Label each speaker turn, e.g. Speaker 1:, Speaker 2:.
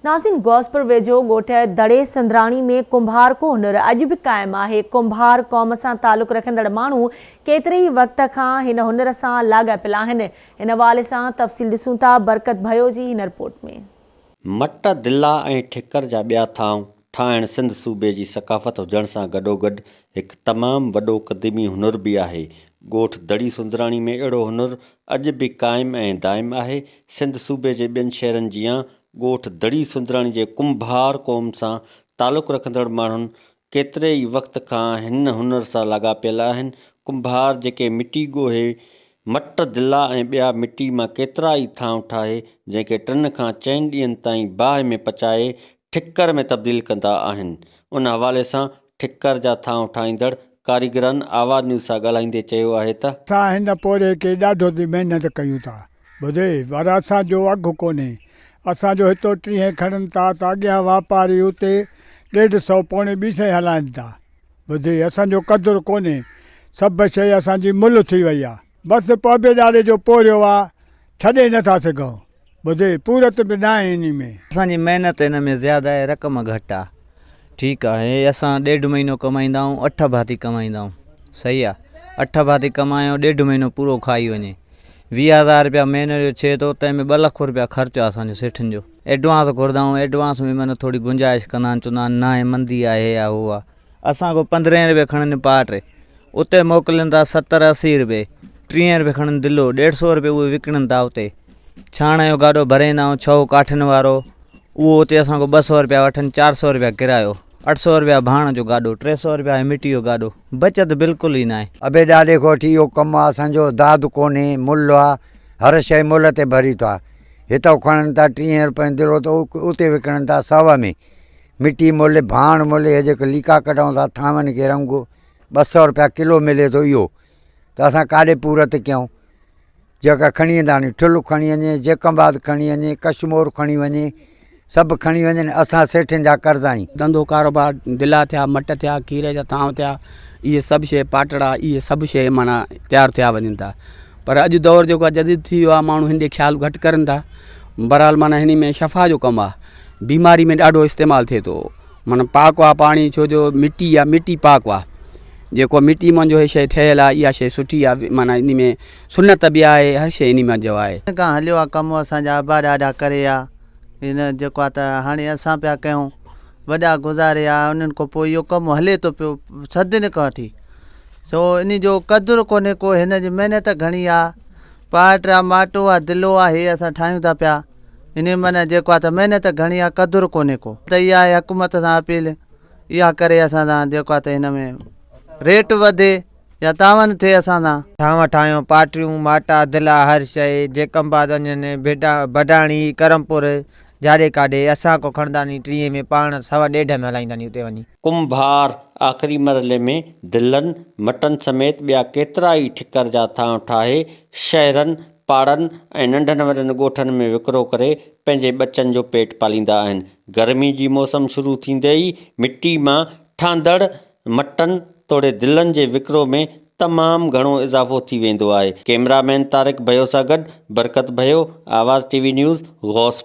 Speaker 1: नाज़रीन, गौसपुर वेझो ॻोठ दड़े संदराणी में कुंभार को हुनर अॼु बि क़ाइमु आहे। कुंभार क़ौम सां तालुक़ रखंदड़ माण्हू केतिरे ई वक़्त खां हिन हुनर सां लाॻापियल आहिनि। इन हवाले सां तफ़सील ॾिसूं था बरकत भयो जी हिन रिपोर्ट में।
Speaker 2: मट दिला ऐं ठिकर जा ॿिया थांव ठाहिण सिंध सूबे जी सक़ाफ़त हुजण सां गॾोगॾु हिकु तमामु वॾो क़दीमी हुनर बि आहे। ॻोठ दड़ी सुंदराणी में अहिड़ो हुनर अॼु बि क़ाइमु ऐं दाइमु आहे। सिंध सूबे जे ॿियनि शहरनि जीअं ॻोठ दड़ी सुंदराणी जे कुंभार क़ौम सां तालुक़ रखंदड़ माण्हुनि केतिरे ई वक़्त खां हिन हुनर सां लाॻापियल आहिनि। कुंभार जेके मिटी ॻोहे मट दिला ऐं ॿिया मिटी मां केतिरा ई थांव ठाहे जंहिंखे 3 खां 4 ॾींहंनि ताईं बाहि में पचाए ठिकर में तब्दील कंदा आहिनि। उन हवाले सां ठिकर जा थांव ठाहींदड़ कारीगरनि आवाज़ न्यूज़ सां ॻाल्हाईंदे चयो आहे त
Speaker 3: असां हिन पोरे खे ॾाढो महिनत कयूं था, ॿुधे पर असांजो अघु कोन्हे। असांजो हितो 30 खणनि था त अॻियां वापारी उते 150 पौणे 200 हलाइनि था। ॿुधे असांजो क़दुरु कोन्हे, सभु शइ असांजी मुल्ह थी वई आहे। बसि पबेदारे जो पोरियो आहे, छॾे नथा सघूं। ॿुधे पूरत बि न आहे इन में।
Speaker 4: असांजी महिनत इन में ज़्यादा आहे, रक़म घटि आहे। ठीकु आहे, असां 1.5 महीनो कमाईंदा आहियूं, 8 भाती कमाईंदा आहियूं। सही आहे, 8 भाती कमायूं, 1.5 महीनो पूरो खाई वञे। 20,000 रुपया महीने जो थिए थो, तंहिंमें 2 लख रुपया ख़र्चु आहे असांजो सेठनि जो। एडवांस घुरंदा आहियूं, एडवांस में माना थोरी गुंजाइश कंदा आहिनि, चवंदा आहिनि न आहे मंदी आहे या उहो आहे। असां को 15 रुपये खणनि पाट, उते मोकिलनि था 70-80 रुपये। 30 रुपये खणनि दिलो, 150 रुपये उहे विकिणनि था उते। छाण जो गाॾो भराईंदा आहियूं 6 काठियुनि वारो, उहो उते असांखो 200 रुपया वठनि, 400 रुपया किरायो, 800 रुपया भाण जो गाॾो, 300 रुपया मिटी जो गाॾो। बचत बिल्कुलु ई न आहे।
Speaker 5: अबेदारे खां वठी इहो कमु आहे असांजो, दाद कोन्हे, मुल्ह आहे, हर शइ मुल्ह ते भरी था। हितां खणनि था 30 रुपये दिलो त उते विकिणनि था 100 में। मिटी मुल्ह, भाण मुल्ह, इहे जेके लीका कढूं था थांवनि खे रंग 200 रुपया किलो मिले थो इहो। त असां काॾे पूरत कयूं? जेका खणी वेंदा आहिनि, ठुल्ह खणी वञे, जेकंबाद खणी वञे, कशमोर खणी वञे, सभु खणी वञनि। असां सेठनि जा कर्ज़ आहियूं।
Speaker 6: धंधो कारोबार दिला थिया, मट थिया, खीर जा थांव थिया, इहे सभु शइ, पाटड़ा, इहे सभु शइ माना तयारु थिया वञनि था। पर अॼु दौरु जेको आहे जदीद थी वियो आहे, माण्हू हिन ॾे ख़्यालु घटि करनि था। बहरहाल माना हिन में शफ़ा जो कमु आहे। बीमारी में ॾाढो इस्तेमालु थिए थो, माना पाक आहे पाणी, छो जो मिटी आहे, मिटी पाक आहे। जेको मिटी मंझो इहा शइ ठहियलु आहे, इहा शइ सुठी आहे, माना इन में सुनत बि आहे, हर शइ इन मंझो आहे।
Speaker 4: हिन खां हलियो आहे कमु असांजा अबा ॾाढा करे आहे। हिन जेको आहे त हाणे असां पिया कयूं, वॾा गुज़ारे आहे, उन्हनि खां पोइ इहो कमु हले थो पियो सदियुनि खां वठी। सो इन जो क़दुरु कोन्हे को, हिन जी महिनत घणी आहे। पाट आहे, माटो आहे, दिलो आहे, इहे असां ठाहियूं था पिया। इन माना जेको आहे त महिनत घणी आहे, क़दुरु कोन्हे को। त इहा आहे हुकूमत सां अपील, इहा करे असां सां जेको आहे त हिन में रेट वधे या तावन थिए। असां सां
Speaker 7: थांव ठाहियूं, पाटियूं, माटा, दिला, हर शइ, जेकंबाद वञनि, बडाणी, करमपुर, जाॾे काॾे असां को खणंदा नी 30 में, पाण 1.25 में हलाईंदा नी उते वञी।
Speaker 2: कुंभार आख़िरी मरहले में दिलनि मटनि समेत ॿिया केतिरा ई ठिकर जा थांव ठाहे शहरनि, पाड़नि ऐं नंढनि वॾनि ॻोठनि में विकिरो करे पंहिंजे ॿचनि जो पेट पालींदा आहिनि। गर्मी जी मौसम शुरू थींदे ई मिटी मां ठहंदड़ मटनि तोड़े दिलनि जे विकिरो में तमामु घणो इज़ाफ़ो थी वेंदो आहे। कैमरामैन तारिक भयो सां गॾु बरकत भयो, आवाज़ TV न्यूज़, गौस।